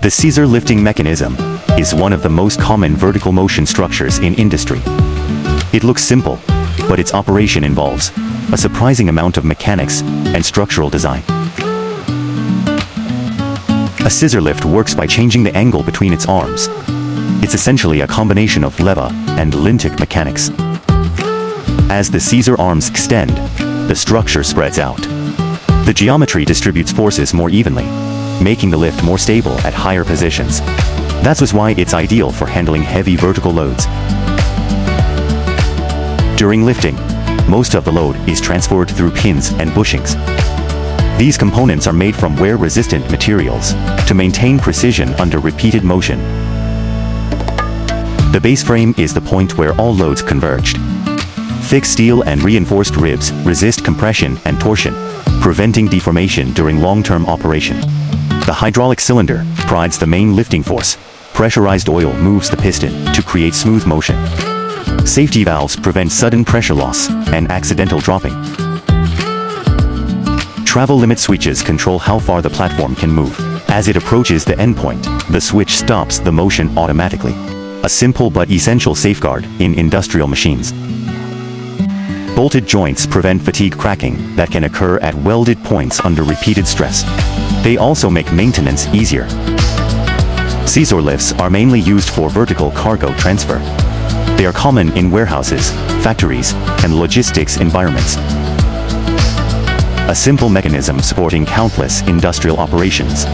The scissor lifting mechanism is one of the most common vertical motion structures in industry. It looks simple, but its operation involves a surprising amount of mechanics and structural design. A scissor lift works by changing the angle between its arms. It's essentially a combination of lever and lintic mechanics. As the scissor arms extend, the structure spreads out. The geometry distributes forces more evenly, making the lift more stable at higher positions. That's why it's ideal for handling heavy vertical loads. During lifting, most of the load is transferred through pins and bushings. These components are made from wear-resistant materials to maintain precision under repeated motion. The base frame is the point where all loads converged. Thick steel and reinforced ribs resist compression and torsion, preventing deformation during long-term operation. The hydraulic cylinder provides the main lifting force. Pressurized oil moves the piston to create smooth motion. Safety valves prevent sudden pressure loss and accidental dropping. Travel limit switches control how far the platform can move. As it approaches the endpoint, the switch stops the motion automatically. A simple but essential safeguard in industrial machines. Bolted joints prevent fatigue cracking that can occur at welded points under repeated stress. They also make maintenance easier. Scissor lifts are mainly used for vertical cargo transfer. They are common in warehouses, factories, and logistics environments. A simple mechanism supporting countless industrial operations.